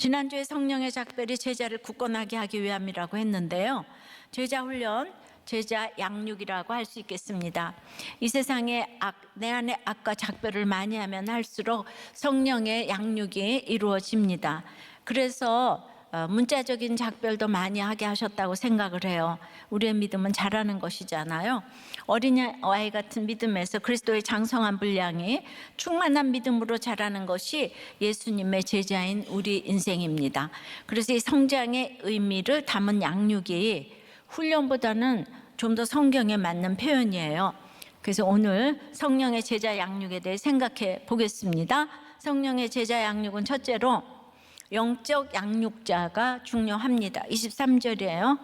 지난주에 성령의 작별이 제자를 굳건하게 하기 위함이라고 했는데요. 제자 훈련, 제자 양육이라고 할 수 있겠습니다. 이 세상에 내 안에 악과 작별을 많이 하면 할수록 성령의 양육이 이루어집니다. 그래서 문자적인 작별도 많이 하게 하셨다고 생각을 해요. 우리의 믿음은 자라는 것이잖아요. 어린아이 같은 믿음에서 그리스도의 장성한 분량이 충만한 믿음으로 자라는 것이 예수님의 제자인 우리 인생입니다. 그래서 이 성장의 의미를 담은 양육이 훈련보다는 좀 더 성경에 맞는 표현이에요. 그래서 오늘 성령의 제자 양육에 대해 생각해 보겠습니다. 성령의 제자 양육은 첫째로 영적 양육자가 중요합니다. 23절이에요.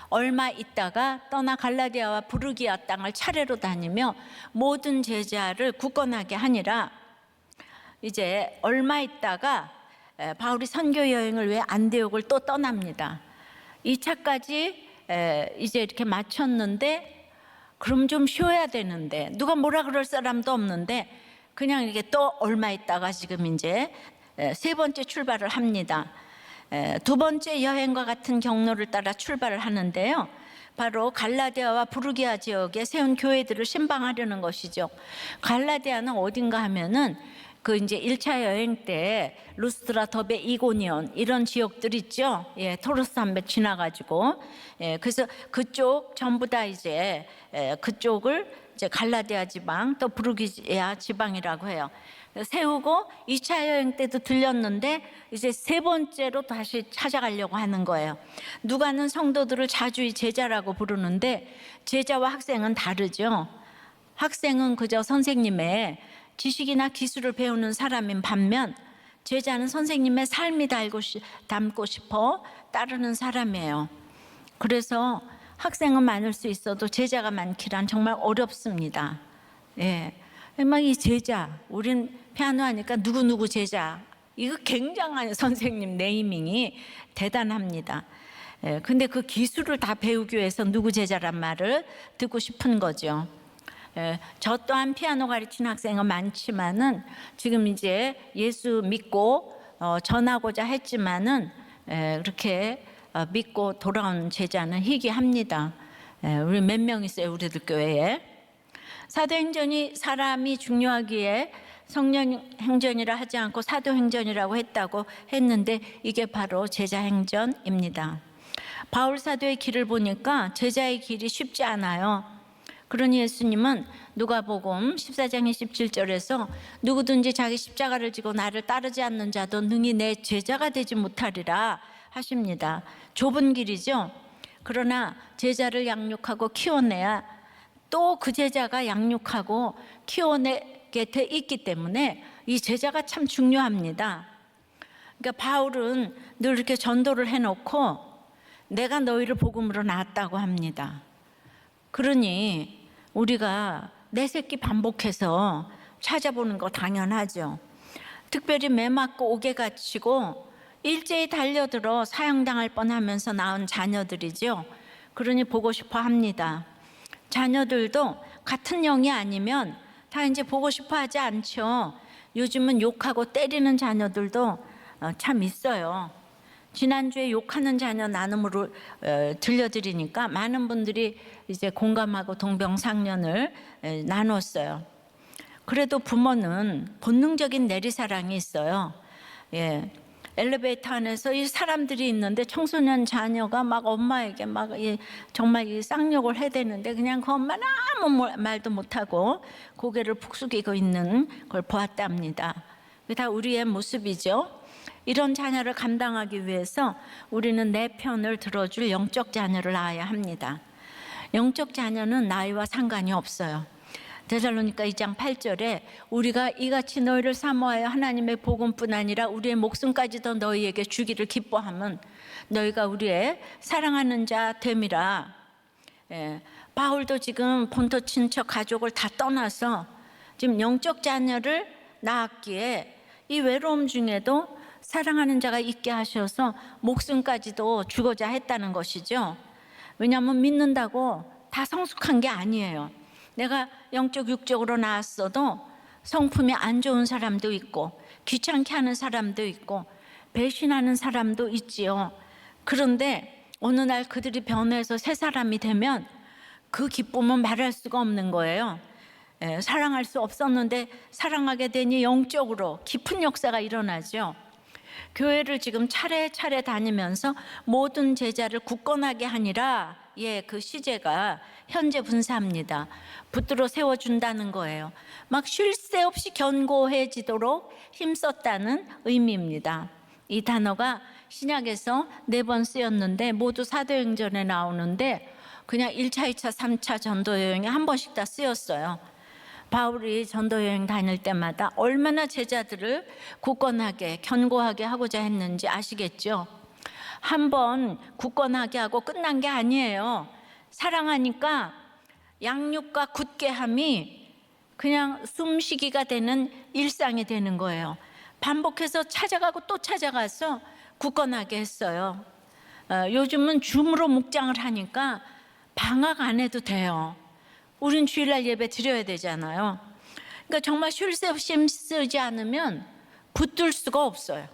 얼마 있다가 떠나 갈라디아와 부르기아 땅을 차례로 다니며 모든 제자를 굳건하게 하니라. 이제 얼마 있다가 바울이 선교 여행을 위해 안디옥을 또 떠납니다. 2차까지 이제 이렇게 마쳤는데 그럼 좀 쉬어야 되는데 누가 뭐라 그럴 사람도 없는데 그냥 이렇게 또 얼마 있다가 지금 이제 세 번째 출발을 합니다. 두 번째 여행과 같은 경로를 따라 출발을 하는데요. 바로 갈라디아와 부르기아 지역에 세운 교회들을 신방하려는 것이죠. 갈라디아는 어딘가 하면은 그 이제 1차 여행 때 루스트라, 더베, 이고니온 이런 지역들 있죠. 예, 토로스 한배 지나가지고 그래서 그쪽 전부 다 이제 그쪽을 이제 갈라디아 지방 또 부르기아 지방이라고 해요. 세우고 2차 여행 때도 들렸는데 이제 세 번째로 다시 찾아가려고 하는 거예요. 누가는 성도들을 자주히 제자라고 부르는데 제자와 학생은 다르죠. 학생은 그저 선생님의 지식이나 기술을 배우는 사람인 반면 제자는 선생님의 삶이 담고 싶어 따르는 사람이에요. 그래서 학생은 많을 수 있어도 제자가 많기란 정말 어렵습니다. 예. 막 이 제자, 우린 피아노 하니까 누구누구 제자, 이거 굉장한 선생님 네이밍이 대단합니다. 예. 근데 그 기술을 다 배우기 위해서 누구 제자란 말을 듣고 싶은 거죠. 저 또한 피아노 가르치는 학생은 많지만은 지금 이제 예수 믿고 전하고자 했지만은 그렇게 믿고 돌아온 제자는 희귀합니다. 우리 몇 명 있어요, 우리들 교회에. 사도행전이 사람이 중요하기에 성령행전이라 하지 않고 사도행전이라고 했다고 했는데 이게 바로 제자행전입니다. 바울 사도의 길을 보니까 제자의 길이 쉽지 않아요. 그러니 예수님은 누가복음 14장 27절에서 누구든지 자기 십자가를 지고 나를 따르지 않는 자도 능히 내 제자가 되지 못하리라 하십니다. 좁은 길이죠. 그러나 제자를 양육하고 키워내야 또 그 제자가 양육하고 키워내게 돼 있기 때문에 이 제자가 참 중요합니다. 그러니까 바울은 늘 이렇게 전도를 해놓고 내가 너희를 복음으로 낳았다고 합니다. 그러니 우리가 내 새끼 반복해서 찾아보는 거 당연하죠. 특별히 매 맞고 옥에 갇히고 일제히 달려들어 사형당할 뻔하면서 낳은 자녀들이죠. 그러니 보고 싶어 합니다. 자녀들도 같은 영이 아니면 다 이제 보고 싶어 하지 않죠. 요즘은 욕하고 때리는 자녀들도 참 있어요. 지난주에 욕하는 자녀 나눔으로 들려드리니까 많은 분들이 이제 공감하고 동병상련을 나눴어요. 그래도 부모는 본능적인 내리사랑이 있어요. 예. 엘리베이터 안에서 이 사람들이 있는데 청소년 자녀가 막 엄마에게 막 정말 이 쌍욕을 해대는데 그냥 그 엄마는 아무 말도 못하고 고개를 푹 숙이고 있는 걸 보았답니다. 다 우리의 모습이죠. 이런 자녀를 감당하기 위해서 우리는 내 편을 들어줄 영적 자녀를 낳아야 합니다. 영적 자녀는 나이와 상관이 없어요. 데살로니가 2장 8절에 우리가 이같이 너희를 사모하여 하나님의 복음뿐 아니라 우리의 목숨까지도 너희에게 주기를 기뻐함은 너희가 우리의 사랑하는 자 됨이라. 바울도 지금 본토 친척 가족을 다 떠나서 지금 영적 자녀를 낳았기에 이 외로움 중에도 사랑하는 자가 있게 하셔서 목숨까지도 주고자 했다는 것이죠. 왜냐하면 믿는다고 다 성숙한 게 아니에요. 내가 영적 육적으로 낳았어도 성품이 안 좋은 사람도 있고 귀찮게 하는 사람도 있고 배신하는 사람도 있지요. 그런데 어느 날 그들이 변해서 새 사람이 되면 그 기쁨은 말할 수가 없는 거예요. 사랑할 수 없었는데 사랑하게 되니 영적으로 깊은 역사가 일어나죠. 교회를 지금 차례차례 다니면서 모든 제자를 굳건하게 하니라, 그 시제가 현재 분사입니다. 붙들어 세워준다는 거예요. 막 쉴 새 없이 견고해지도록 힘썼다는 의미입니다. 이 단어가 신약에서 4번 쓰였는데 모두 사도행전에 나오는데 그냥 1차, 2차, 3차 전도 여행에 한 번씩 다 쓰였어요. 바울이 전도 여행 다닐 때마다 얼마나 제자들을 굳건하게 견고하게 하고자 했는지 아시겠죠? 한 번 굳건하게 하고 끝난 게 아니에요. 사랑하니까 양육과 굳게함이 그냥 숨쉬기가 되는 일상이 되는 거예요. 반복해서 찾아가고 또 찾아가서 굳건하게 했어요. 요즘은 줌으로 묵장을 하니까 방학 안 해도 돼요. 우린 주일날 예배 드려야 되잖아요. 그러니까 정말 쉴 새 없이 힘쓰지 않으면 붙들 수가 없어요.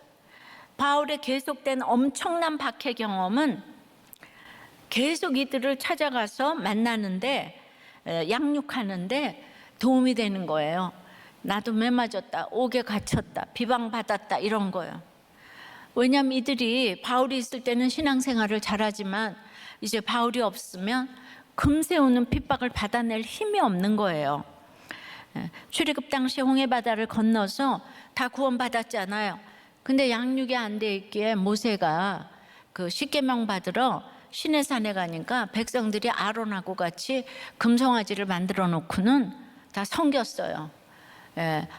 바울의 계속된 엄청난 박해 경험은 계속 이들을 찾아가서 만나는데, 양육하는데 도움이 되는 거예요. 나도 매 맞았다, 옥에 갇혔다, 비방받았다, 이런 거예요. 왜냐하면 이들이 바울이 있을 때는 신앙생활을 잘하지만 이제 바울이 없으면 금세 오는 핍박을 받아낼 힘이 없는 거예요. 출애굽 당시 홍해바다를 건너서 다 구원받았잖아요. 근데 양육이 안 돼 있기에 모세가 그 십계명 받으러 시내산에 가니까 백성들이 아론하고 같이 금송아지를 만들어 놓고는 다 섬겼어요.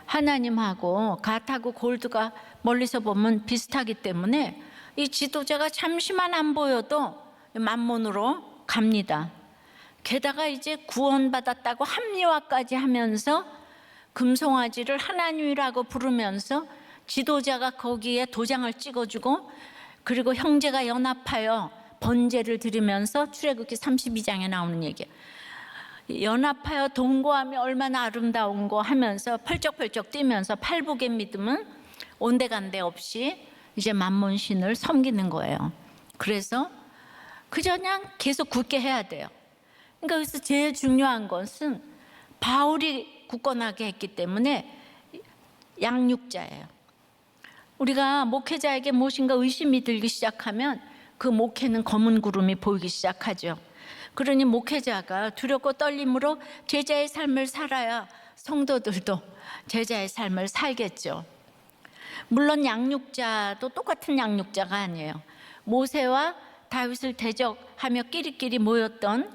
하나님하고 갓하고 골드가 멀리서 보면 비슷하기 때문에 이 지도자가 잠시만 안 보여도 만몬으로 갑니다. 게다가 이제 구원받았다고 합리화까지 하면서 금송아지를 하나님이라고 부르면서 지도자가 거기에 도장을 찍어주고, 그리고 형제가 연합하여 번제를 드리면서 출애굽기 32장에 나오는 얘기예요. 연합하여 동거함이 얼마나 아름다운 거 하면서 펄쩍펄쩍 뛰면서 팔복의 믿음은 온데간데 없이 이제 만몬신을 섬기는 거예요. 그래서 그냥 계속 굳게 해야 돼요. 그러니까 여기서 제일 중요한 것은 바울이 굳건하게 했기 때문에 양육자예요. 우리가 목회자에게 무엇인가 의심이 들기 시작하면 그 목회는 검은 구름이 보이기 시작하죠. 그러니 목회자가 두렵고 떨림으로 제자의 삶을 살아야 성도들도 제자의 삶을 살겠죠. 물론 양육자도 똑같은 양육자가 아니에요. 모세와 다윗을 대적하며 끼리끼리 모였던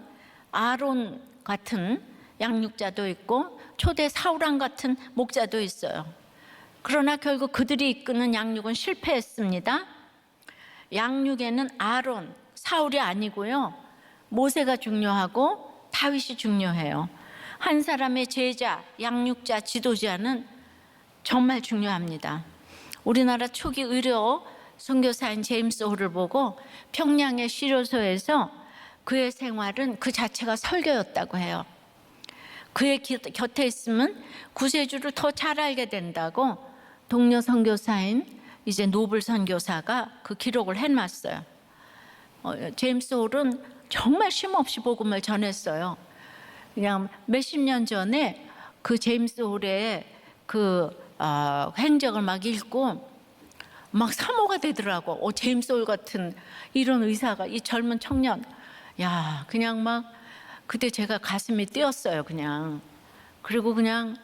아론 같은 양육자도 있고 초대 사울왕 같은 목자도 있어요. 그러나 결국 그들이 이끄는 양육은 실패했습니다. 양육에는 아론, 사울이 아니고요, 모세가 중요하고 다윗이 중요해요. 한 사람의 제자, 양육자, 지도자는 정말 중요합니다. 우리나라 초기 의료 선교사인 제임스 홀을 보고 평양의 시료소에서 그의 생활은 그 자체가 설교였다고 해요. 그의 곁에 있으면 구세주를 더 잘 알게 된다고 동료 선교사인 이제 노블 선교사가 그 기록을 해놨어요. 제임스 홀은 정말 쉼없이 복음을 전했어요. 그냥 몇십 년 전에 그 제임스 홀의 그 행적을 막 읽고 막 사모가 되더라고. 제임스 홀 같은 이런 의사가, 이 젊은 청년, 야, 그냥 막 그때 제가 가슴이 뛰었어요, 그냥. 그리고 그냥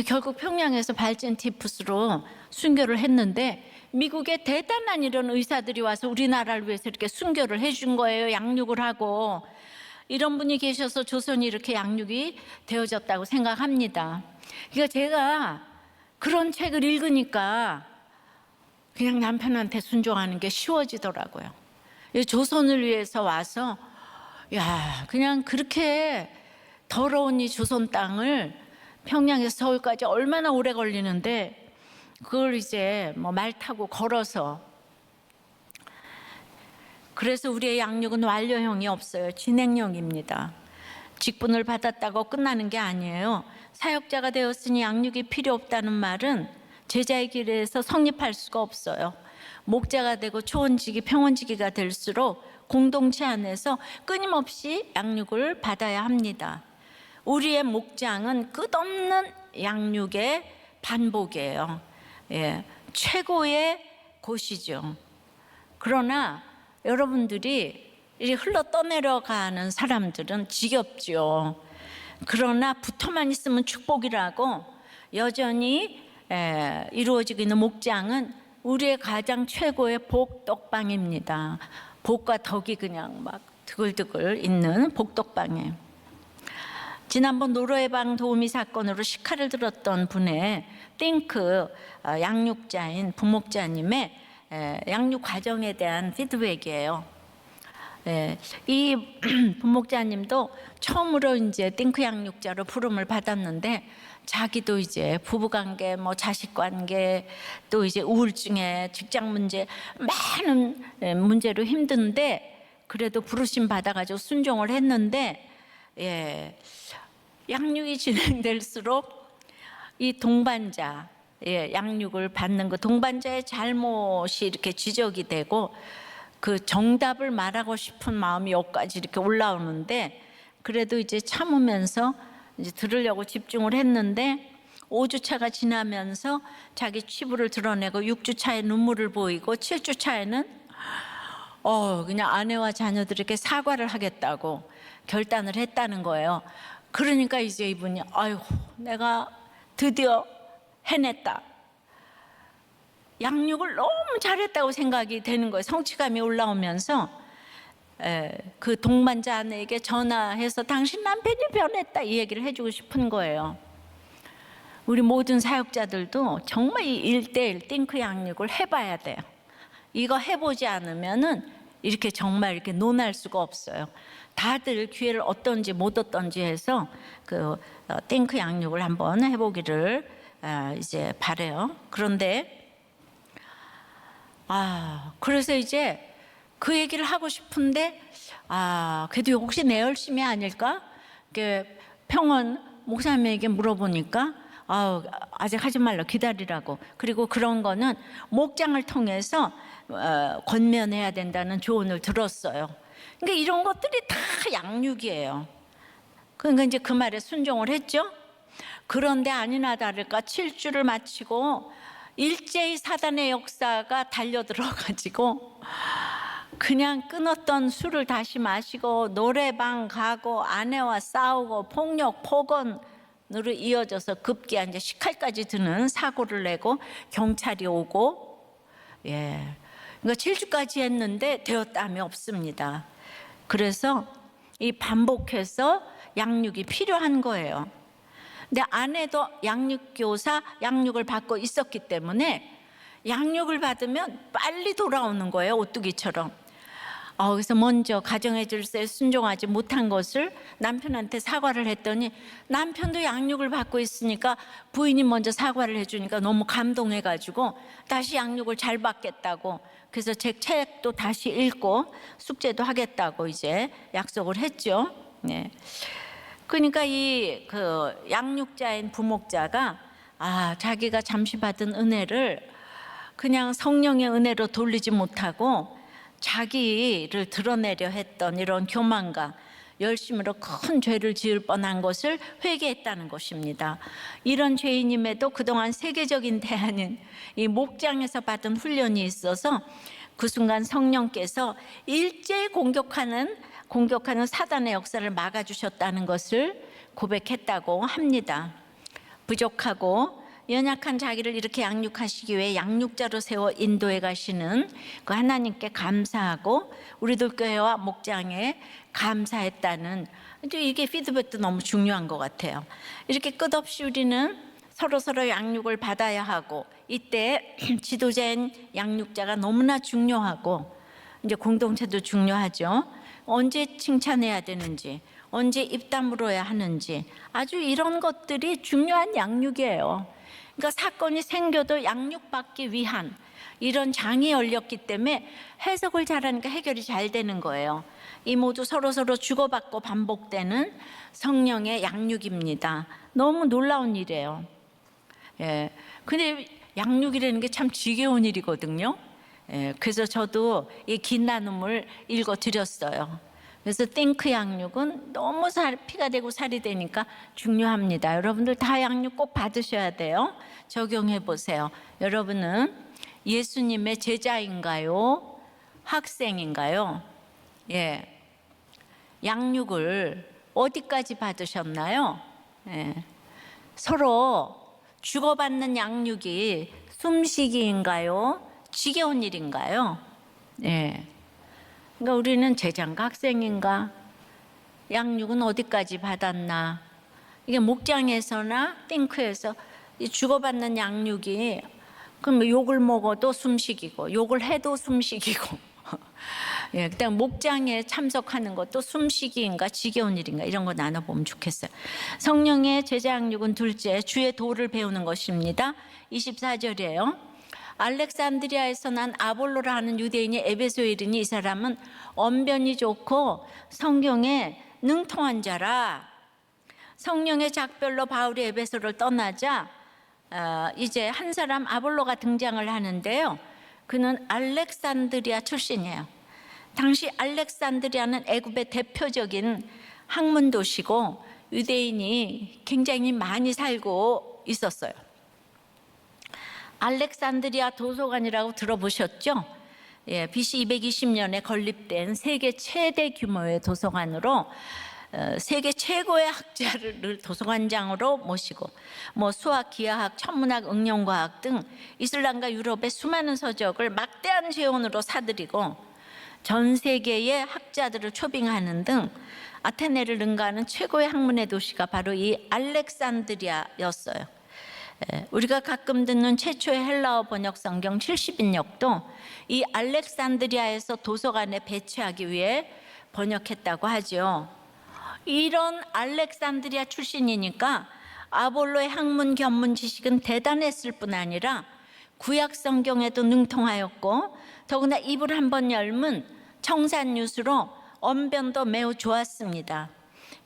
결국 평양에서 발전티푸스로 순교를 했는데 미국의 대단한 이런 의사들이 와서 우리나라를 위해서 이렇게 순교를 해준 거예요. 양육을 하고. 이런 분이 계셔서 조선이 이렇게 양육이 되어졌다고 생각합니다. 그러니까 제가 그런 책을 읽으니까 그냥 남편한테 순종하는 게 쉬워지더라고요. 조선을 위해서 와서, 야, 그냥 그렇게 더러운 이 조선 땅을 평양에서 서울까지 얼마나 오래 걸리는데 그걸 이제 뭐 말 타고 걸어서. 그래서 우리의 양육은 완료형이 없어요. 진행형입니다. 직분을 받았다고 끝나는 게 아니에요. 사역자가 되었으니 양육이 필요 없다는 말은 제자의 길에서 성립할 수가 없어요. 목자가 되고 초원지기, 평원지기가 될수록 공동체 안에서 끊임없이 양육을 받아야 합니다. 우리의 목장은 끝없는 양육의 반복이에요. 예, 최고의 곳이죠. 그러나 여러분들이 이렇게 흘러 떠내려가는 사람들은 지겹죠. 그러나 붙어만 있으면 축복이라고 여전히 이루어지고 있는 목장은 우리의 가장 최고의 복덕방입니다. 복과 덕이 그냥 막 드글드글 있는 복덕방이에요. 지난번 노르웨방 도우미 사건으로 식칼을 들었던 분의 띵크 양육자인 부목자님의 양육 과정에 대한 피드백이에요. 이 부목자님도 처음으로 이제 띵크 양육자로 부름을 받았는데 자기도 이제 부부관계, 뭐 자식관계, 또 이제 우울증에 직장 문제, 많은 문제로 힘든데 그래도 부르심 받아가지고 순종을 했는데 양육이 진행될수록 이 동반자 양육을 받는 그 동반자의 잘못이 이렇게 지적이 되고 그 정답을 말하고 싶은 마음이 여기까지 이렇게 올라오는데 그래도 이제 참으면서 이제 들으려고 집중을 했는데 5주차가 지나면서 자기 치부를 드러내고 6주차에 눈물을 보이고 7주차에는 그냥 아내와 자녀들에게 사과를 하겠다고 결단을 했다는 거예요. 그러니까 이제 이분이 아이고 내가 드디어 해냈다. 양육을 너무 잘했다고 생각이 되는 거예요. 성취감이 올라오면서 그 동반자 아내에게 전화해서 당신 남편이 변했다 이 얘기를 해주고 싶은 거예요. 우리 모든 사역자들도 정말 이 1:1 띵크 양육을 해봐야 돼요. 이거 해보지 않으면은 이렇게 정말 이렇게 논할 수가 없어요. 다들 기회를 얻던지 못 얻던지 해서 그 띵크 양육을 한번 해보기를 이제 바래요. 그런데 그래서 이제 그 얘기를 하고 싶은데 그래도 혹시 내 열심이 아닐까? 평원 목사님에게 물어보니까 아직 하지 말라 기다리라고. 그리고 그런 거는 목장을 통해서 권면해야 된다는 조언을 들었어요. 그러니까 이런 것들이 다 양육이에요. 그러니까 이제 그 말에 순종을 했죠. 그런데 아니나 다를까 7주를 마치고 일제히 사단의 역사가 달려들어가지고 그냥 끊었던 술을 다시 마시고 노래방 가고 아내와 싸우고 폭력 폭언으로 이어져서 급기야 이제 식칼까지 드는 사고를 내고 경찰이 오고 그러니까 7주까지 했는데 되었다함이 없습니다. 그래서 이 반복해서 양육이 필요한 거예요. 근데 아내도 양육교사 양육을 받고 있었기 때문에 양육을 받으면 빨리 돌아오는 거예요. 오뚜기처럼. 그래서 먼저 가정의 질서에 순종하지 못한 것을 남편한테 사과를 했더니 남편도 양육을 받고 있으니까 부인이 먼저 사과를 해주니까 너무 감동해가지고 다시 양육을 잘 받겠다고 그래서 제 책도 다시 읽고 숙제도 하겠다고 이제 약속을 했죠. 그러니까 이 그 양육자인 부목자가 자기가 잠시 받은 은혜를 그냥 성령의 은혜로 돌리지 못하고 자기를 드러내려 했던 이런 교만과 열심으로 큰 죄를 지을 뻔한 것을 회개했다는 것입니다. 이런 죄인임에도 그동안 세계적인 대안인 이 목장에서 받은 훈련이 있어서 그 순간 성령께서 일제히 공격하는 사단의 역사를 막아주셨다는 것을 고백했다고 합니다. 부족하고 연약한 자기를 이렇게 양육하시기 위해 양육자로 세워 인도해 가시는 그 하나님께 감사하고 우리들 교회와 목장에 감사했다는 이게 피드백도 너무 중요한 것 같아요. 이렇게 끝없이 우리는 서로 양육을 받아야 하고 이때 지도자인 양육자가 너무나 중요하고 이제 공동체도 중요하죠. 언제 칭찬해야 되는지 언제 입 다물어야 하는지 아주 이런 것들이 중요한 양육이에요. 그러니까 사건이 생겨도 양육받기 위한 이런 장이 열렸기 때문에 해석을 잘하니까 해결이 잘 되는 거예요. 이 모두 서로 주고받고 반복되는 성령의 양육입니다. 너무 놀라운 일이에요. 근데 양육이라는 게 참 지겨운 일이거든요. 그래서 저도 이 긴 나눔을 읽어드렸어요. 그래서 띵크 양육은 너무 피가 되고 살이 되니까 중요합니다. 여러분들 다 양육 꼭 받으셔야 돼요. 적용해 보세요. 여러분은 예수님의 제자인가요? 학생인가요? 예. 양육을 어디까지 받으셨나요? 예. 서로 주고받는 양육이 숨쉬기인가요? 지겨운 일인가요? 예. 그러니까 우리는 제자인가 학생인가? 양육은 어디까지 받았나? 이게 목장에서나 띵크에서 이 주고받는 양육이 그럼 욕을 먹어도 숨쉬기고 욕을 해도 숨쉬기고 예, 그다음 목장에 참석하는 것도 숨쉬기인가 지겨운 일인가 이런 거 나눠보면 좋겠어요. 성령의 제자 양육은 둘째 주의 도를 배우는 것입니다. 24절이에요. 알렉산드리아에서 난 아볼로라 하는 유대인이 에베소에 이르니 이 사람은 언변이 좋고 성경에 능통한 자라. 성령의 작별로 바울이 에베소를 떠나자 이제 한 사람 아볼로가 등장을 하는데요. 그는 알렉산드리아 출신이에요. 당시 알렉산드리아는 애굽의 대표적인 학문 도시고 유대인이 굉장히 많이 살고 있었어요. 알렉산드리아 도서관이라고 들어보셨죠? 예, BC 220년에 건립된 세계 최대 규모의 도서관으로 세계 최고의 학자를 도서관장으로 모시고 수학, 기하학, 천문학, 응용과학 등 이슬람과 유럽의 수많은 서적을 막대한 재원으로 사들이고 전 세계의 학자들을 초빙하는 등 아테네를 능가하는 최고의 학문의 도시가 바로 이 알렉산드리아였어요. 우리가 가끔 듣는 최초의 헬라어 번역 성경 70인역도 이 알렉산드리아에서 도서관에 배치하기 위해 번역했다고 하죠. 이런 알렉산드리아 출신이니까 아볼로의 학문 견문 지식은 대단했을 뿐 아니라 구약 성경에도 능통하였고 더구나 입을 한번 열면 청산유수로 언변도 매우 좋았습니다.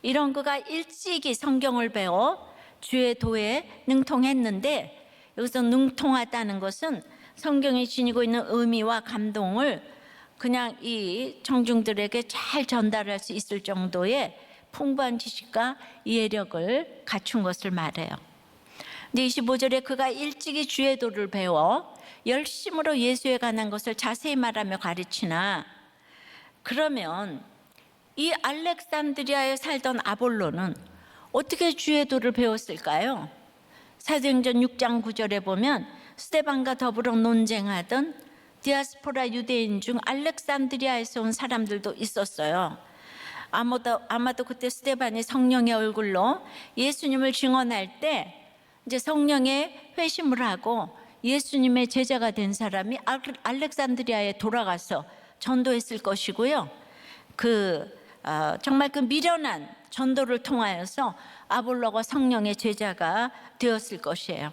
이런 그가 일찍이 성경을 배워 주의 도에 능통했는데 여기서 능통하다는 것은 성경이 지니고 있는 의미와 감동을 그냥 이 청중들에게 잘 전달할 수 있을 정도의 풍부한 지식과 이해력을 갖춘 것을 말해요. 근데 25절에 그가 일찍이 주의 도를 배워 열심으로 예수에 관한 것을 자세히 말하며 가르치나 그러면 이 알렉산드리아에 살던 아볼로는 어떻게 주의 도를 배웠을까요? 사도행전 6장 9절에 보면 스데반과 더불어 논쟁하던 디아스포라 유대인 중 알렉산드리아에서 온 사람들도 있었어요. 아마도 그때 스데반이 성령의 얼굴로 예수님을 증언할 때 이제 성령의 회심을 하고 예수님의 제자가 된 사람이 알렉산드리아에 돌아가서 전도했을 것이고요. 정말 그 미련한 전도를 통하여서 아볼로가 성령의 제자가 되었을 것이에요.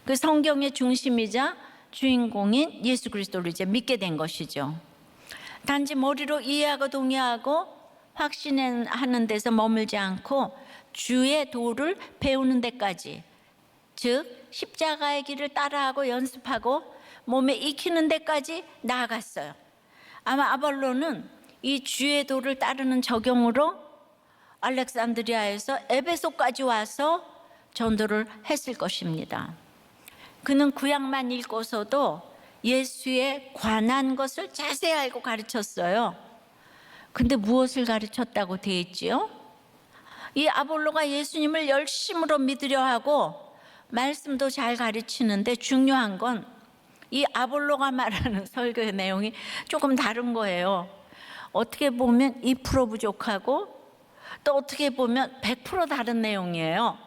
그 성경의 중심이자 주인공인 예수 그리스도를 이제 믿게 된 것이죠. 단지 머리로 이해하고 동의하고 확신하는 데서 머물지 않고 주의 도를 배우는 데까지, 즉 십자가의 길을 따라하고 연습하고 몸에 익히는 데까지 나아갔어요. 아마 아볼로는 이 주의 도를 따르는 적용으로 알렉산드리아에서 에베소까지 와서 전도를 했을 것입니다. 그는 구약만 읽고서도 예수에 관한 것을 자세히 알고 가르쳤어요. 근데 무엇을 가르쳤다고 되어 있지요? 이 아볼로가 예수님을 열심으로 믿으려 하고 말씀도 잘 가르치는데 중요한 건 이 아볼로가 말하는 설교의 내용이 조금 다른 거예요. 어떻게 보면 2% 부족하고 또 어떻게 보면 100% 다른 내용이에요.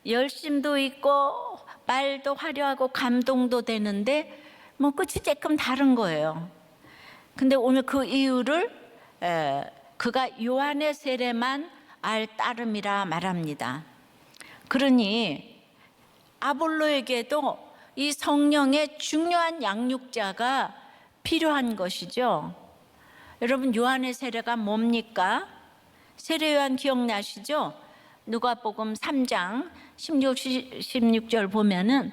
열심도 있고 말도 화려하고 감동도 되는데 끝이 조금 다른 거예요. 근데 오늘 그 이유를 그가 요한의 세례만 알 따름이라 말합니다. 그러니 아볼로에게도 이 성령의 중요한 양육자가 필요한 것이죠. 여러분 요한의 세례가 뭡니까? 세례 요한 기억나시죠? 누가복음 3장 16절 보면은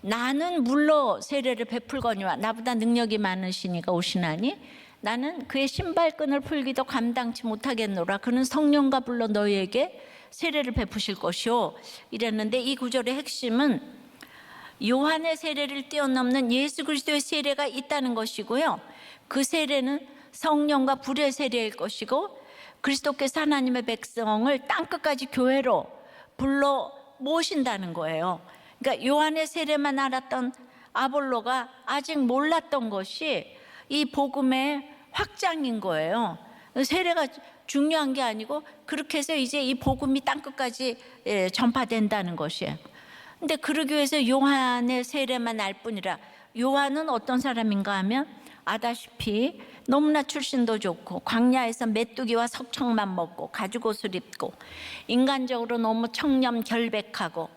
나는 물로 세례를 베풀거니와 나보다 능력이 많으시니까 오시나니 나는 그의 신발끈을 풀기도 감당치 못하겠노라. 그는 성령과 불로 너희에게 세례를 베푸실 것이요 이랬는데, 이 구절의 핵심은 요한의 세례를 뛰어넘는 예수 그리스도의 세례가 있다는 것이고요, 그 세례는 성령과 불의 세례일 것이고, 그리스도께서 하나님의 백성을 땅끝까지 교회로 불러 모신다는 거예요. 그러니까 요한의 세례만 알았던 아볼로가 아직 몰랐던 것이 이 복음의 확장인 거예요. 세례가 중요한 게 아니고 그렇게 해서 이제 이 복음이 땅끝까지 전파된다는 것이에요. 근데 그러기 위해서 요한의 세례만 알 뿐이라, 요한은 어떤 사람인가 하면 아다시피 너무나 출신도 좋고 광야에서 메뚜기와 석청만 먹고 가죽옷을 입고 인간적으로 너무 청렴 결백하고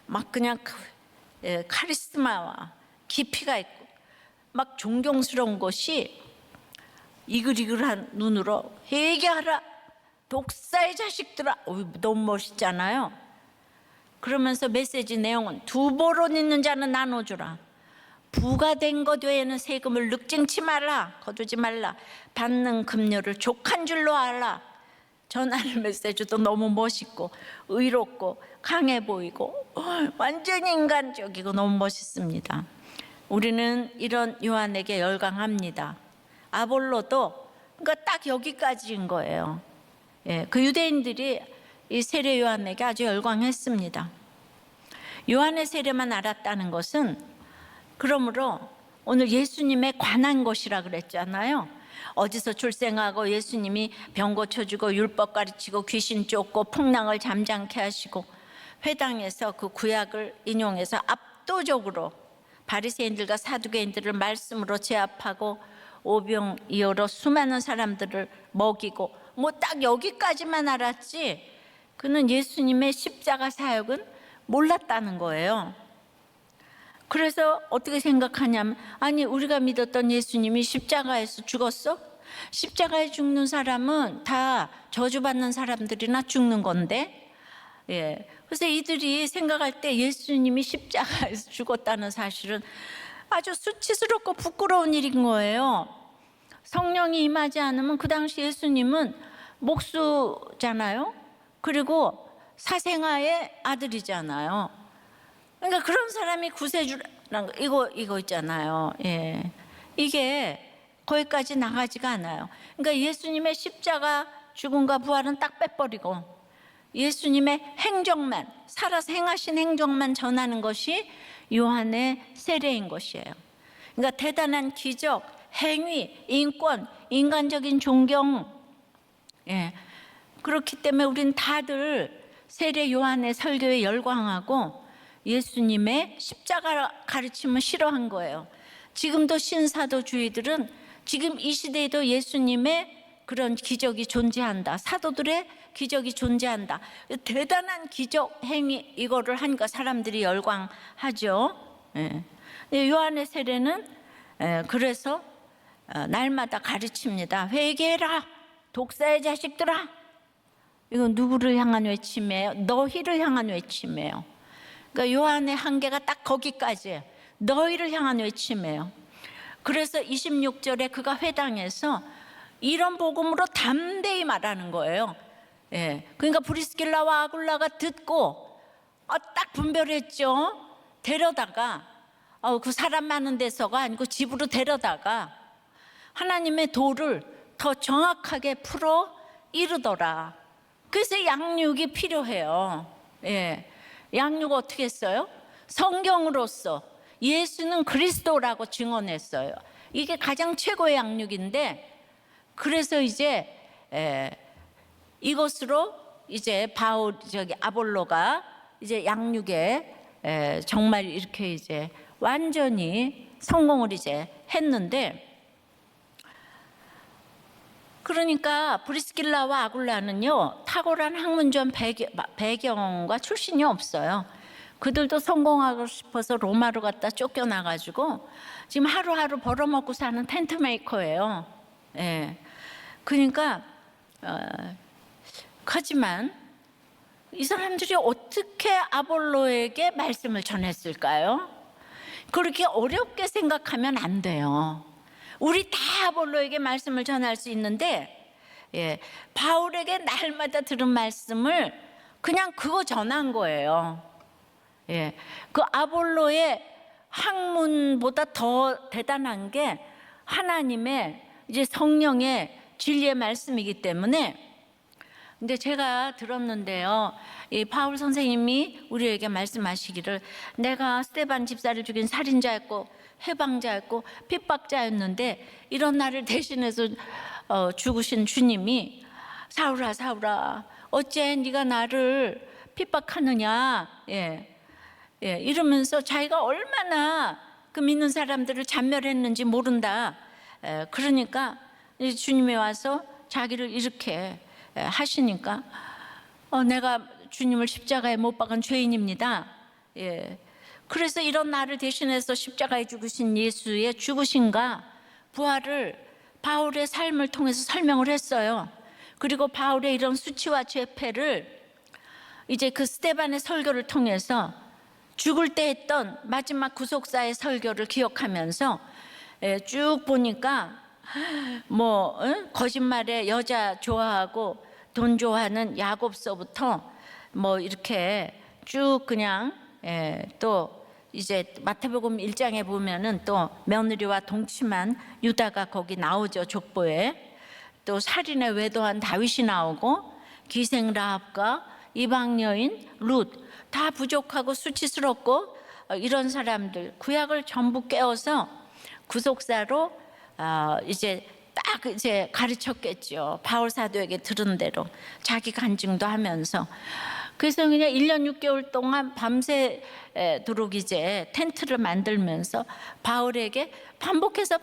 막 그냥 카리스마와 깊이가 있고 막 존경스러운 것이 이글이글한 눈으로 회개하라 독사의 자식들아, 너무 멋있잖아요. 그러면서 메시지 내용은 두보론 있는 자는 나눠주라, 부가된 것 외에는 세금을 늑증치 말라, 거두지 말라, 받는 급료를 족한 줄로 알라. 전하는 메시지도 너무 멋있고 의롭고 강해 보이고 완전히 인간적이고 너무 멋있습니다. 우리는 이런 요한에게 열광합니다. 아볼로도 그러니까 딱 여기까지인 거예요. 그 유대인들이 이 세례 요한에게 아주 열광했습니다. 요한의 세례만 알았다는 것은 그러므로 오늘 예수님에 관한 것이라 그랬잖아요. 어디서 출생하고 예수님이 병 고쳐주고 율법 가르치고 귀신 쫓고 풍랑을 잠잠케 하시고 회당에서 그 구약을 인용해서 압도적으로 바리새인들과 사두개인들을 말씀으로 제압하고 오병이어로 수많은 사람들을 먹이고 뭐 딱 여기까지만 알았지, 그는 예수님의 십자가 사역은 몰랐다는 거예요. 그래서 어떻게 생각하냐면, 아니 우리가 믿었던 예수님이 십자가에서 죽었어? 십자가에 죽는 사람은 다 저주받는 사람들이나 죽는 건데, 그래서 이들이 생각할 때 예수님이 십자가에서 죽었다는 사실은 아주 수치스럽고 부끄러운 일인 거예요. 성령이 임하지 않으면 그 당시 예수님은 목수잖아요. 그리고 사생아의 아들이잖아요. 그러니까 그런 사람이 구세주라는 거, 이거 있잖아요. 이게 거기까지 나가지가 않아요. 그러니까 예수님의 십자가 죽음과 부활은 딱 빼버리고 예수님의 행적만, 살아서 행하신 행적만 전하는 것이 요한의 세례인 것이에요. 그러니까 대단한 기적, 행위, 인권, 인간적인 존경, 그렇기 때문에 우린 다들 세례 요한의 설교에 열광하고 예수님의 십자가 가르침을 싫어한 거예요. 지금도 신사도주의들은 지금 이 시대에도 예수님의 그런 기적이 존재한다, 사도들의 기적이 존재한다, 대단한 기적 행위, 이거를 하니까 사람들이 열광하죠. 요한의 세례는 그래서 날마다 가르칩니다. 회개해라 독사의 자식들아. 이건 누구를 향한 외침이에요? 너희를 향한 외침이에요. 그러니까 요한의 한계가 딱 거기까지예요. 너희를 향한 외침이에요. 그래서 26절에 그가 회당에서 이런 복음으로 담대히 말하는 거예요. 그러니까 브리스길라와 아굴라가 듣고 딱 분별했죠. 데려다가 그 사람 많은 데서가 아니고 집으로 데려다가 하나님의 도를 더 정확하게 풀어 이루더라. 그래서 양육이 필요해요. 양육 어떻게 했어요? 성경으로서 예수는 그리스도라고 증언했어요. 이게 가장 최고의 양육인데, 그래서 이제 이것으로 이제 아볼로가 이제 양육에 정말 이렇게 이제 완전히 성공을 이제 했는데, 그러니까 브리스길라와 아굴라는요 탁월한 학문적 배경과 출신이 없어요. 그들도 성공하고 싶어서 로마로 갔다 쫓겨나가지고 지금 하루하루 벌어먹고 사는 텐트 메이커예요. 그러니까 하지만 이 사람들이 어떻게 아볼로에게 말씀을 전했을까요? 그렇게 어렵게 생각하면 안 돼요. 우리 다 아볼로에게 말씀을 전할 수 있는데, 바울에게 날마다 들은 말씀을 그냥 그거 전한 거예요. 그 아볼로의 학문보다 더 대단한 게 하나님의 이제 성령의 진리의 말씀이기 때문에. 근데 제가 들었는데요, 이 바울 선생님이 우리에게 말씀하시기를, 내가 스데반 집사를 죽인 살인자였고 해방자였고 핍박자였는데 이런 나를 대신해서 죽으신 주님이, 사울아 사울아 어째 네가 나를 핍박하느냐, 이러면서 자기가 얼마나 그 믿는 사람들을 잔멸했는지 모른다. 그러니까 주님이 와서 자기를 이렇게 하시니까, 내가 주님을 십자가에 못 박은 죄인입니다. 그래서 이런 나를 대신해서 십자가에 죽으신 예수의 죽으심과 부활을 바울의 삶을 통해서 설명을 했어요. 그리고 바울의 이런 수치와 죄패를 이제 그 스데반의 설교를 통해서 죽을 때 했던 마지막 구속사의 설교를 기억하면서 쭉 보니까 거짓말에 여자 좋아하고 돈 좋아하는 야곱서부터 이렇게 쭉 그냥, 또 이제 마태복음 1장에 보면은 또 며느리와 동침한 유다가 거기 나오죠, 족보에. 또 살인에 외도한 다윗이 나오고, 기생 라합과 이방 여인 룻, 다 부족하고 수치스럽고 이런 사람들 구약을 전부 깨워서 구속사로 이제 딱 이제 가르쳤겠죠. 바울 사도에게 들은 대로 자기 간증도 하면서. 그래서 그냥 1년 6개월 동안 밤새도록 이제 텐트를 만들면서 바울에게 반복해서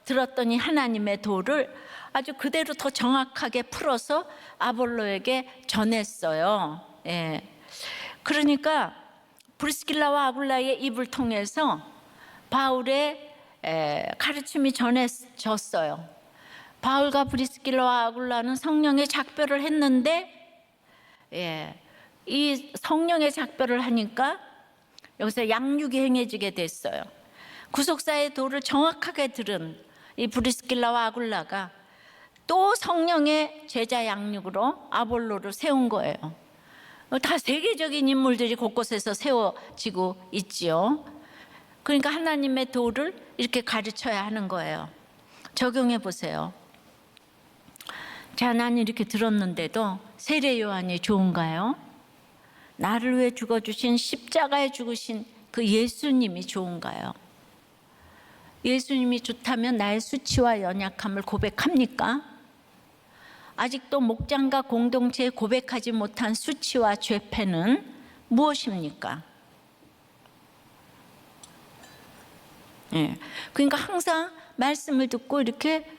들었더니 하나님의 도를 아주 그대로 더 정확하게 풀어서 아볼로에게 전했어요. 그러니까 브리스길라와 아굴라의 입을 통해서 바울의 가르침이 전해졌어요. 바울과 브리스길라와 아굴라는 성령의 작별을 했는데, 이 성령의 작별을 하니까 여기서 양육이 행해지게 됐어요. 구속사의 도를 정확하게 들은 이 브리스길라와 아굴라가 또 성령의 제자 양육으로 아볼로를 세운 거예요. 다 세계적인 인물들이 곳곳에서 세워지고 있지요. 그러니까 하나님의 도를 이렇게 가르쳐야 하는 거예요. 적용해 보세요. 자, 나는 이렇게 들었는데도 세례 요한이 좋은가요? 나를 위해 죽어주신, 십자가에 죽으신 그 예수님이 좋은가요? 예수님이 좋다면 나의 수치와 연약함을 고백합니까? 아직도 목장과 공동체에 고백하지 못한 수치와 죄패는 무엇입니까? 그러니까 항상 말씀을 듣고 이렇게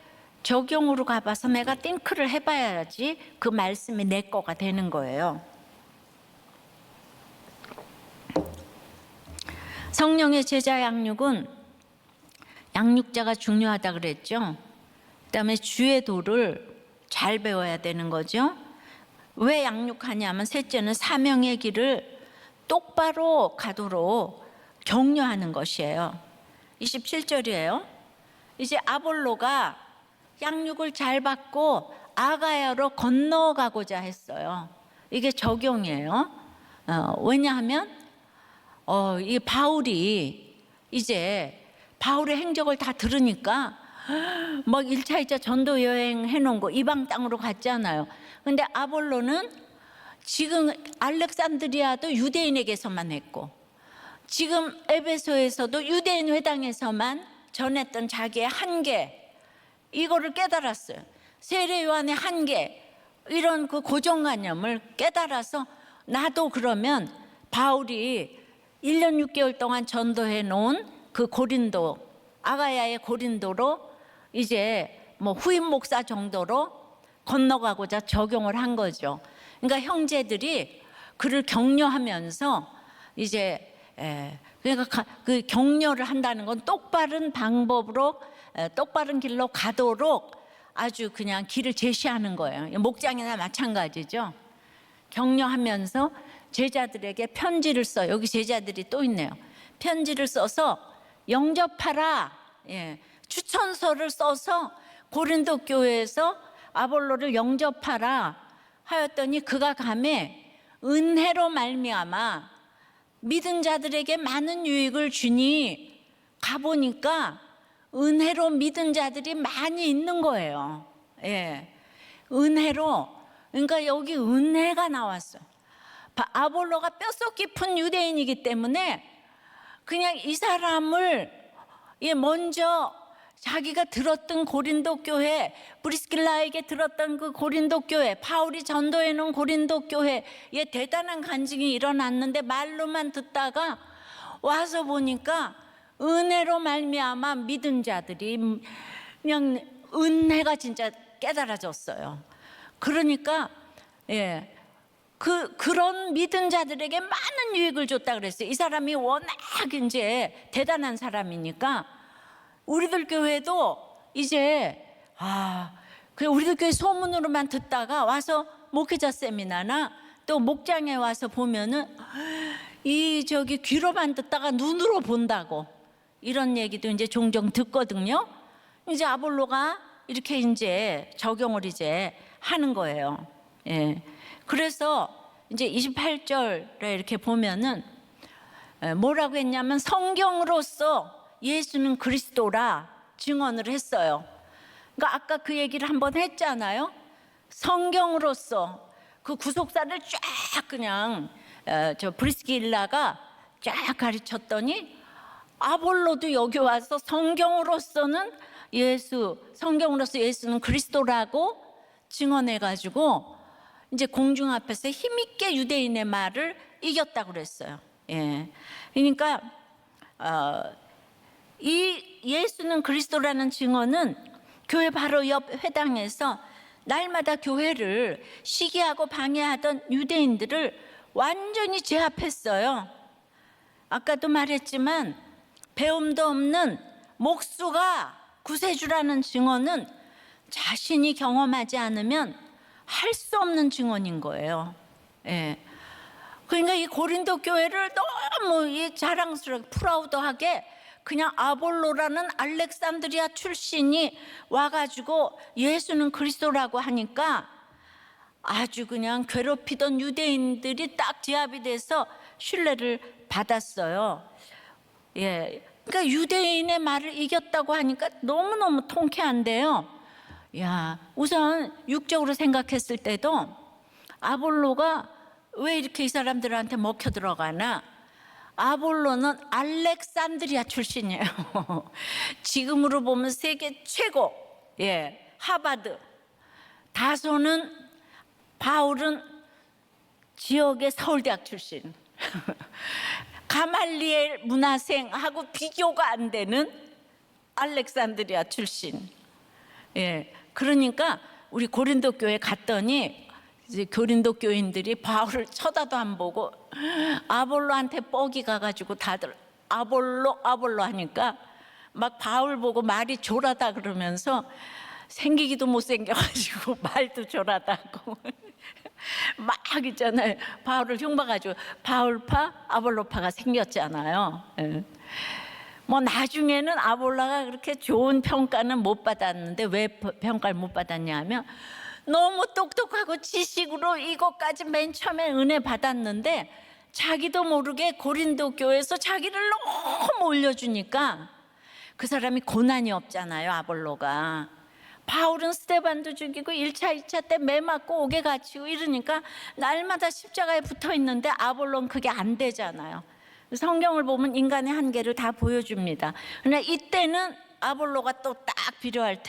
적용으로 가봐서 내가 띵크를 해봐야지 그 말씀이 내 거가 되는 거예요. 성령의 제자 양육은 양육자가 중요하다 그랬죠. 그다음에 주의 도를 잘 배워야 되는 거죠. 왜 양육하냐면, 셋째는 사명의 길을 똑바로 가도록 격려하는 것이에요. 27절이에요. 이제 아볼로가 양육을 잘 받고 아가야로 건너가고자 했어요. 이게 적용이에요. 왜냐하면 이 바울이 이제 바울의 행적을 다 들으니까 막 1차 2차 전도 여행 해놓은 거 이방 땅으로 갔잖아요. 근데 아볼로는 지금 알렉산드리아도 유대인에게서만 했고, 지금 에베소에서도 유대인 회당에서만 전했던 자기의 한계, 이거를 깨달았어요. 세례 요한의 한계, 이런 그 고정관념을 깨달아서 나도 그러면 바울이 1년 6개월 동안 전도해 놓은 그 고린도, 아가야의 고린도로 이제 후임 목사 정도로 건너가고자 적용을 한 거죠. 그러니까 형제들이 그를 격려하면서 이제 그러니까 그 격려를 한다는 건 똑바른 방법으로, 똑바른 길로 가도록 아주 그냥 길을 제시하는 거예요. 목장이나 마찬가지죠. 격려하면서 제자들에게 편지를 써요. 여기 제자들이 또 있네요. 편지를 써서 영접하라, 추천서를 써서 고린도 교회에서 아볼로를 영접하라 하였더니 그가 가매 은혜로 말미암아 믿은 자들에게 많은 유익을 주니 가보니까 은혜로 믿은 자들이 많이 있는 거예요. 은혜로, 그러니까 여기 은혜가 나왔어요. 아볼로가 뼛속 깊은 유대인이기 때문에 그냥 이 사람을 먼저 자기가 들었던 고린도 교회, 브리스길라에게 들었던 그 고린도 교회, 바울이 전도해 놓은 고린도 교회에 대단한 간증이 일어났는데 말로만 듣다가 와서 보니까 은혜로 말미암아 믿은 자들이 그냥 은혜가 진짜 깨달아졌어요. 그러니까 그런 믿은 자들에게 많은 유익을 줬다 그랬어요. 이 사람이 워낙 이제 대단한 사람이니까 우리들 교회도 이제 우리들 교회 소문으로만 듣다가 와서 목회자 세미나나 또 목장에 와서 보면은 귀로만 듣다가 눈으로 본다고 이런 얘기도 이제 종종 듣거든요. 이제 아볼로가 이렇게 이제 적용을 이제 하는 거예요. 그래서 이제 28절에 이렇게 보면은 뭐라고 했냐면 성경으로서 예수는 그리스도라 증언을 했어요. 그러니까 아까 그 얘기를 한번 했잖아요. 성경으로서 그 구속사를 쫙 그냥 저 브리스길라가 쫙 가르쳤더니 아볼로도 여기 와서 성경으로서 예수는 그리스도라고 증언해가지고 이제 공중 앞에서 힘있게 유대인의 말을 이겼다고 그랬어요. 그러니까 이 예수는 그리스도라는 증언은 교회 바로 옆 회당에서 날마다 교회를 시기하고 방해하던 유대인들을 완전히 제압했어요. 아까도 말했지만 배움도 없는 목수가 구세주라는 증언은 자신이 경험하지 않으면 할 수 없는 증언인 거예요. 그러니까 이 고린도 교회를 너무 자랑스럽게 프라우드하게 그냥 아볼로라는 알렉산드리아 출신이 와가지고 예수는 그리스도라고 하니까 아주 그냥 괴롭히던 유대인들이 딱 제압이 돼서 신뢰를 받았어요. 그러니까 유대인의 말을 이겼다고 하니까 너무너무 통쾌한데요. 우선 육적으로 생각했을 때도 아볼로가 왜 이렇게 이 사람들한테 먹혀 들어가나? 아볼로는 알렉산드리아 출신이에요. 지금으로 보면 세계 최고, 하버드. 바울은 지역의 서울대학 출신. 가말리엘 문화생하고 비교가 안 되는 알렉산드리아 출신. 그러니까 우리 고린도 교회 갔더니 이제 고린도 교인들이 바울을 쳐다도 안 보고 아볼로한테 뻑이 가가지고 다들 아볼로 하니까 막 바울 보고 말이 졸하다 그러면서 생기기도 못생겨가지고 말도 졸하다고 막 있잖아요. 바울을 흉봐가지고 바울파 아볼로파가 생겼잖아요. 뭐 나중에는 아볼로가 그렇게 좋은 평가는 못 받았는데 왜 평가를 못 받았냐 하면 너무 똑똑하고 지식으로 이것까지 맨 처음에 은혜 받았는데 자기도 모르게 고린도 교회에서 자기를 너무 올려주니까 그 사람이 고난이 없잖아요. 아볼로가. 바울은 스데반도 죽이고 1차 2차 때 매 맞고 옥에 갇히고 이러니까 날마다 십자가에 붙어 있는데 아볼로는 그게 안 되잖아요. 성경을 보면 인간의 한계를 다 보여줍니다. 그러나 이때는 아볼로가 또 딱 필요할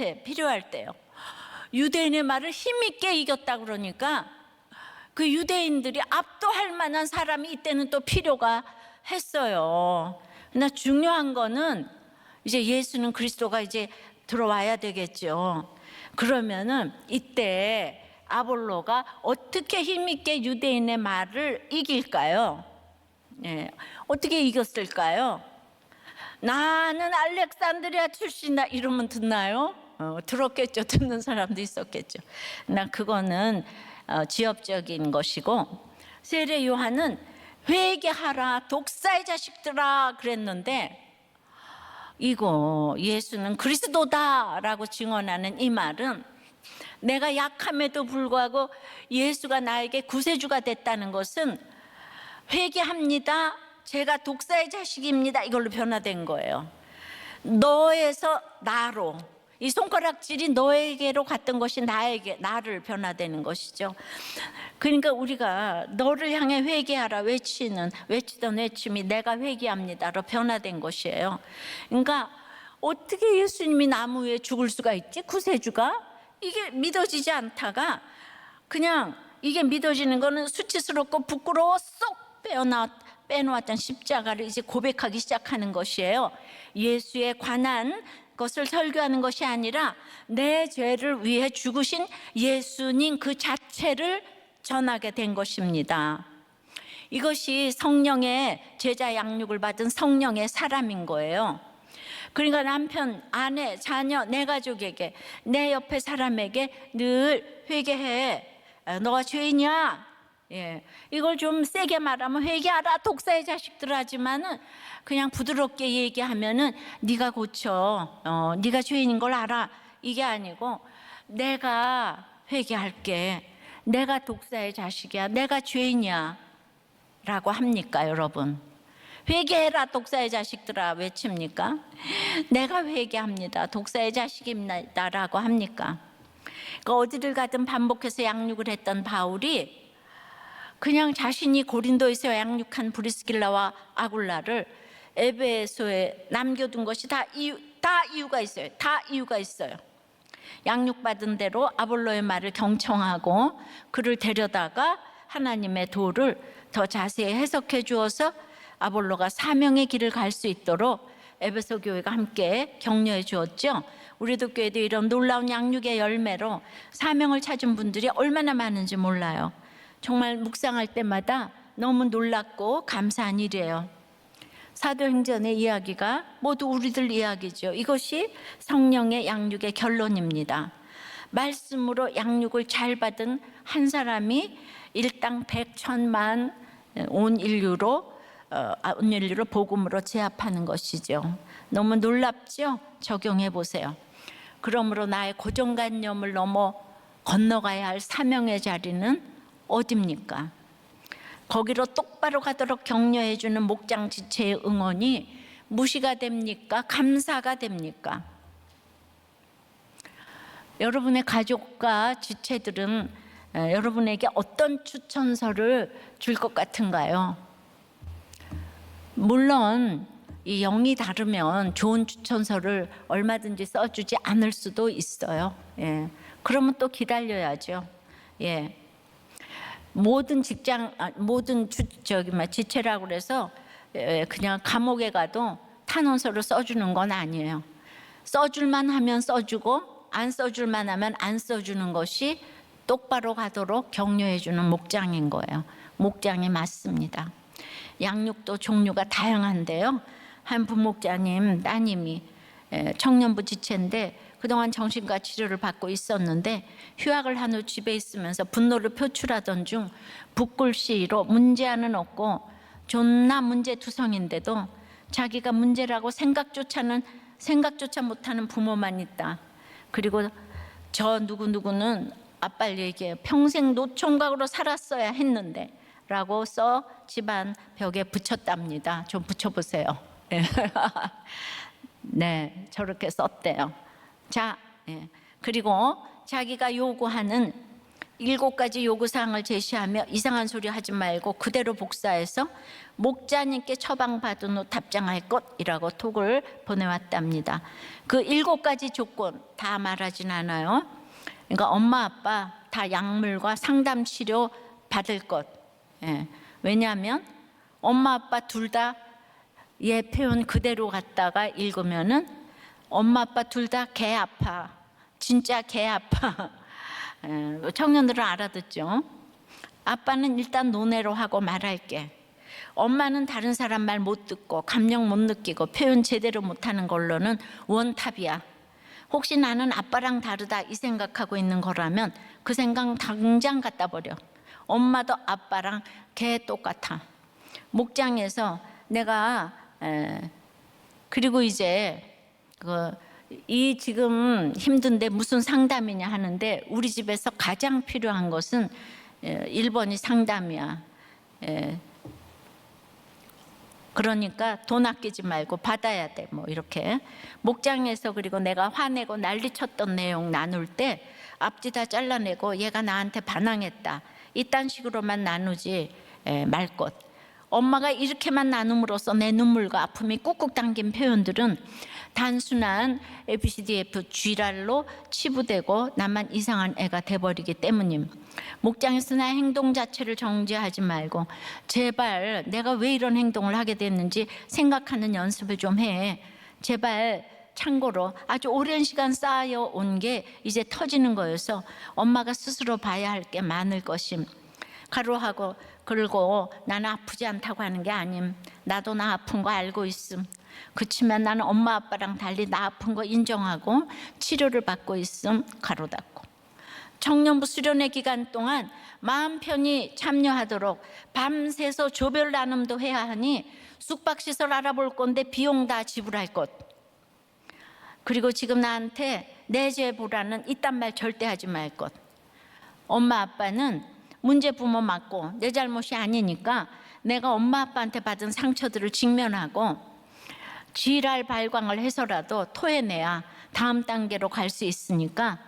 때요. 유대인의 말을 힘있게 이겼다 그러니까 그 유대인들이 압도할 만한 사람이 이때는 또 필요가 했어요. 그러나 중요한 거는 이제 예수는 그리스도가 이제 들어와야 되겠죠. 그러면은 이때 아볼로가 어떻게 힘있게 유대인의 말을 이길까요? 어떻게 이겼을까요? 나는 알렉산드리아 출신이다 이러면 듣나요? 들었겠죠. 듣는 사람도 있었겠죠. 나 그거는 지엽적인 것이고 세례 요한은 회개하라 독사의 자식들아 그랬는데, 이거 예수는 그리스도다라고 증언하는 이 말은 내가 약함에도 불구하고 예수가 나에게 구세주가 됐다는 것은 회개합니다, 제가 독사의 자식입니다, 이걸로 변화된 거예요. 너에서 나로, 이 손가락질이 너에게로 갔던 것이 나를 변화되는 것이죠. 그러니까 우리가 너를 향해 회개하라 외치던 외침이 내가 회개합니다로 변화된 것이에요. 그러니까 어떻게 예수님이 나무 위에 죽을 수가 있지? 구세주가? 이게 믿어지지 않다가, 그냥 이게 믿어지는 거는 수치스럽고 부끄러워 쏙 빼놓았던 십자가를 이제 고백하기 시작하는 것이에요. 예수에 관한 것을 설교하는 것이 아니라 내 죄를 위해 죽으신 예수님 그 자체를 전하게 된 것입니다. 이것이 성령의 제자 양육을 받은 성령의 사람인 거예요. 그러니까 남편, 아내, 자녀, 내 가족에게, 내 옆에 사람에게 늘 회개해. 너가 죄인이야. 예, 이걸 좀 세게 말하면 회개하라 독사의 자식들 하지만은 그냥 부드럽게 얘기하면은 네가 고쳐, 네가 죄인인 걸 알아, 이게 아니고 내가 회개할게, 내가 독사의 자식이야, 내가 죄인이야 라고 합니까? 여러분, 회개해라 독사의 자식들아 외칩니까? 내가 회개합니다, 독사의 자식입니다 라고 합니까? 그러니까 어디를 가든 반복해서 양육을 했던 바울이 그냥 자신이 고린도에서 양육한 브리스길라와 아굴라를 에베소에 남겨둔 것이 다 이유가 있어요. 다 이유가 있어요. 양육받은 대로 아볼로의 말을 경청하고 그를 데려다가 하나님의 도를 더 자세히 해석해 주어서 아볼로가 사명의 길을 갈 수 있도록 에베소 교회가 함께 격려해 주었죠. 우리도 교회도 이런 놀라운 양육의 열매로 사명을 찾은 분들이 얼마나 많은지 몰라요. 정말 묵상할 때마다 너무 놀랍고 감사한 일이에요. 사도행전의 이야기가 모두 우리들 이야기죠. 이것이 성령의 양육의 결론입니다. 말씀으로 양육을 잘 받은 한 사람이 일당 100,000만 온 인류로 복음으로 제압하는 것이죠. 너무 놀랍죠? 적용해 보세요. 그러므로 나의 고정관념을 넘어 건너가야 할 사명의 자리는 어딥니까? 거기로 똑바로 가도록 격려해 주는 목장 지체의 응원이 무시가 됩니까? 감사가 됩니까? 여러분의 가족과 지체들은 여러분에게 어떤 추천서를 줄 것 같은가요? 물론 이 영이 다르면 좋은 추천서를 얼마든지 써주지 않을 수도 있어요. 예. 그러면 또 기다려야죠. 예. 모든 지체라고 그래서 그냥 감옥에 가도 탄원서를 써주는 건 아니에요. 써줄만 하면 써주고 안 써줄만 하면 안 써주는 것이 똑바로 가도록 격려해주는 목장인 거예요. 목장이 맞습니다. 양육도 종류가 다양한데요. 한 부목자님 따님이 청년부 지체인데 그동안 정신과 치료를 받고 있었는데 휴학을 한 후 집에 있으면서 분노를 표출하던 중 붓글씨로 문제아는 없고 존나 문제투성인데도 자기가 문제라고 생각조차 못하는 부모만 있다. 그리고 저 누구누구는 아빠를 얘기해요. 평생 노총각으로 살았어야 했는데 라고 써 집안 벽에 붙였답니다. 좀 붙여보세요. 네, 저렇게 썼대요. 자, 그리고 자기가 요구하는 7가지 요구사항을 제시하며 이상한 소리 하지 말고 그대로 복사해서 목자님께 처방받은 후 답장할 것이라고 톡을 보내왔답니다. 그 7가지 조건 다 말하진 않아요. 그러니까 엄마 아빠 다 약물과 상담 치료 받을 것. 왜냐하면 엄마 아빠 둘 다 얘 표현 그대로 갖다가 읽으면은 엄마 아빠 둘 다 개 아파, 진짜 개 아파. 청년들은 알아듣죠. 아빠는 일단 논외로 하고 말할게. 엄마는 다른 사람 말 못 듣고 감정 못 느끼고 표현 제대로 못하는 걸로는 원탑이야. 혹시 나는 아빠랑 다르다 이 생각하고 있는 거라면 그 생각 당장 갖다 버려. 엄마도 아빠랑 개 똑같아. 목장에서 내가 그리고 이제 이 지금 힘든데 무슨 상담이냐 하는데 우리 집에서 가장 필요한 것은 1번이 상담이야. 그러니까 돈 아끼지 말고 받아야 돼. 뭐 이렇게 목장에서 그리고 내가 화내고 난리쳤던 내용 나눌 때 앞뒤 다 잘라내고 얘가 나한테 반항했다. 이딴 식으로만 나누지 말 것. 엄마가 이렇게만 나눔으로써 내 눈물과 아픔이 꾹꾹 당긴 표현들은 단순한 ABCDF 쥐랄로 치부되고 나만 이상한 애가 돼버리기 때문임. 목장에서 나의 행동 자체를 정죄하지 말고 제발 내가 왜 이런 행동을 하게 됐는지 생각하는 연습을 좀 해. 제발. 참고로 아주 오랜 시간 쌓여온 게 이제 터지는 거여서 엄마가 스스로 봐야 할 게 많을 것임. 가로하고 그리고 나는 아프지 않다고 하는 게 아님. 나도 나 아픈 거 알고 있음. 그치만 나는 엄마 아빠랑 달리 나 아픈 거 인정하고 치료를 받고 있음. 가로 닫고. 청년부 수련회 기간 동안 마음 편히 참여하도록 밤새서 조별 나눔도 해야 하니 숙박시설 알아볼 건데 비용 다 지불할 것. 그리고 지금 나한테 내재보라는 이딴 말 절대 하지 말 것. 엄마 아빠는 문제 부모 맞고 내 잘못이 아니니까 내가 엄마 아빠한테 받은 상처들을 직면하고 지랄 발광을 해서라도 토해내야 다음 단계로 갈 수 있으니까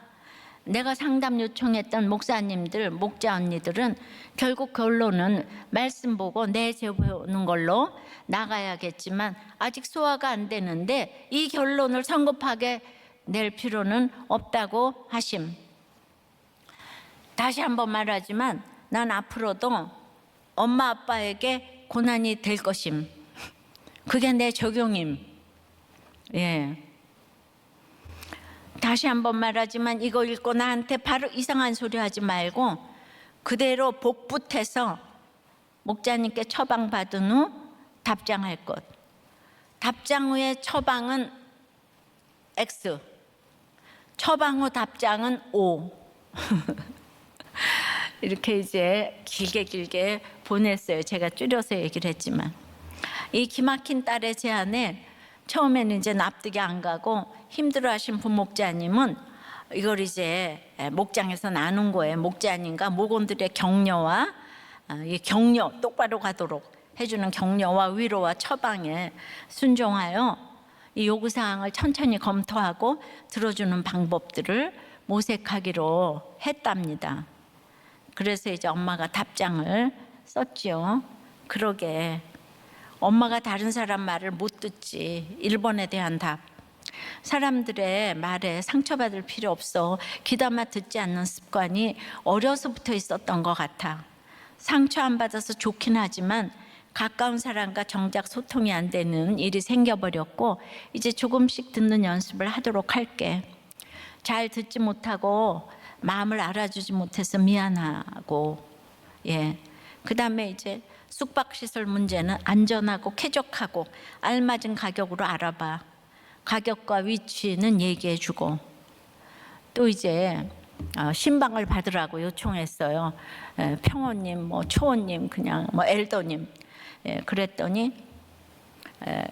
내가 상담 요청했던 목사님들, 목자 언니들은 결국 결론은 말씀 보고 내재보는 걸로 나가야겠지만 아직 소화가 안 되는데 이 결론을 성급하게 낼 필요는 없다고 하심. 다시 한번 말하지만 난 앞으로도 엄마 아빠에게 고난이 될 것임. 그게 내 적용임. 예. 다시 한번 말하지만 이거 읽고 나한테 바로 이상한 소리 하지 말고 그대로 복붙해서 목자님께 처방받은 후 답장할 것. 답장 후에 처방은 X, 처방 후 답장은 O. 이렇게 이제 길게 보냈어요. 제가 줄여서 얘기를 했지만 이 기막힌 딸의 제안에 처음에는 이제 납득이 안 가고 힘들어하신 부목자님은 이걸 이제 목장에서 나눈 거예요. 목자님과 목원들의 격려와 이 격려 똑바로 가도록 해주는 격려와 위로와 처방에 순종하여 이 요구사항을 천천히 검토하고 들어주는 방법들을 모색하기로 했답니다. 그래서 이제 엄마가 답장을 썼죠. 그러게 엄마가 다른 사람 말을 못 듣지. 1번에 대한 답. 사람들의 말에 상처받을 필요 없어. 귀담아 듣지 않는 습관이 어려서부터 있었던 것 같아. 상처 안 받아서 좋긴 하지만 가까운 사람과 정작 소통이 안 되는 일이 생겨버렸고 이제 조금씩 듣는 연습을 하도록 할게. 잘 듣지 못하고 마음을 알아주지 못해서 미안하고 그 다음에 이제 숙박시설 문제는 안전하고 쾌적하고 알맞은 가격으로 알아봐. 가격과 위치는 얘기해주고 또 이제 신방을 받으라고 요청했어요. 평호님, 뭐 초호님, 그냥 뭐 엘더님. 그랬더니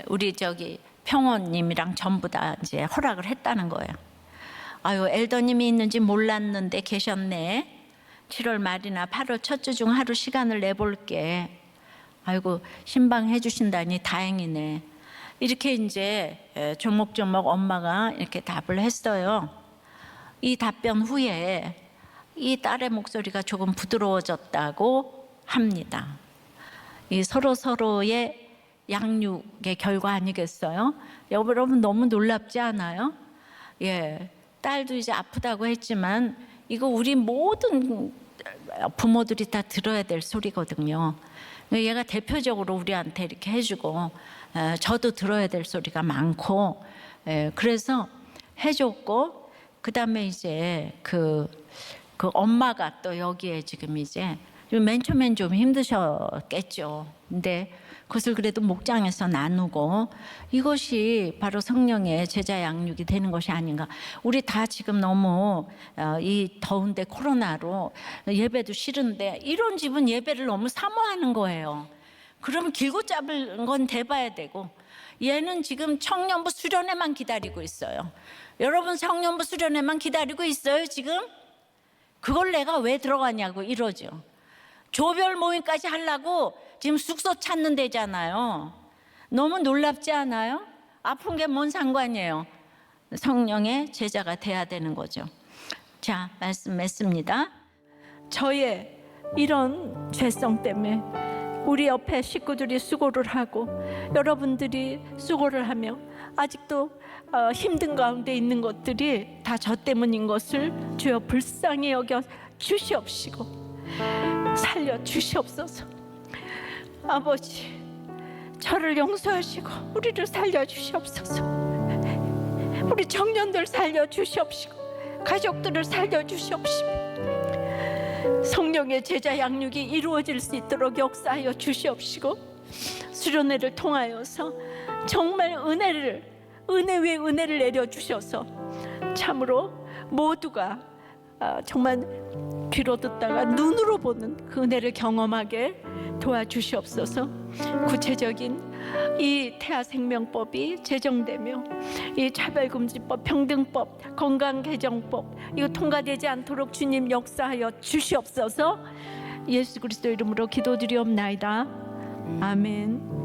우리 저기 평호님이랑 전부 다 이제 허락을 했다는 거예요. 아유, 엘더님이 있는지 몰랐는데 계셨네. 7월 말이나 8월 첫 주 중 하루 시간을 내볼게. 아이고, 신방해 주신다니 다행이네. 이렇게 이제 조목조목 엄마가 이렇게 답을 했어요. 이 답변 후에 이 딸의 목소리가 조금 부드러워졌다고 합니다. 이 서로의 양육의 결과 아니겠어요? 여러분 너무 놀랍지 않아요? 딸도 이제 아프다고 했지만 이거 우리 모든 부모들이 다 들어야 될 소리거든요. 얘가 대표적으로 우리한테 이렇게 해주고 저도 들어야 될 소리가 많고 그래서 해줬고 그 다음에 이제 그 엄마가 또 여기에 지금 이제 맨 처음엔 좀 힘드셨겠죠. 근데 그것을 그래도 목장에서 나누고 이것이 바로 성령의 제자 양육이 되는 것이 아닌가. 우리 다 지금 너무 이 더운데 코로나로 예배도 싫은데 이런 집은 예배를 너무 사모하는 거예요. 그럼 길고 짧은 건 대봐야 되고, 얘는 지금 청년부 수련회만 기다리고 있어요. 여러분 청년부 수련회만 기다리고 있어요 지금? 그걸 내가 왜 들어가냐고 이러죠. 조별 모임까지 하려고 지금 숙소 찾는 데잖아요. 너무 놀랍지 않아요? 아픈 게 뭔 상관이에요. 성령의 제자가 돼야 되는 거죠. 자, 말씀했습니다. 저의 이런 죄성 때문에 우리 옆에 식구들이 수고를 하고 여러분들이 수고를 하며 아직도 힘든 가운데 있는 것들이 다 저 때문인 것을 주여 불쌍히 여겨 주시옵시고 살려 주시옵소서. 아버지, 저를 용서하시고 우리를 살려 주시옵소서. 우리 청년들 살려 주시옵시고 가족들을 살려 주시옵시고 성령의 제자 양육이 이루어질 수 있도록 역사하여 주시옵시고 수련회를 통하여서 정말 은혜 위에 은혜를 내려주셔서 참으로 모두가 정말 귀로 듣다가 눈으로 보는 그 은혜를 경험하게 도와주시옵소서. 구체적인 이 태아생명법이 제정되며 이 차별금지법, 평등법, 건강개정법 이거 통과되지 않도록 주님 역사하여 주시옵소서. 예수 그리스도 이름으로 기도드리옵나이다. 아멘.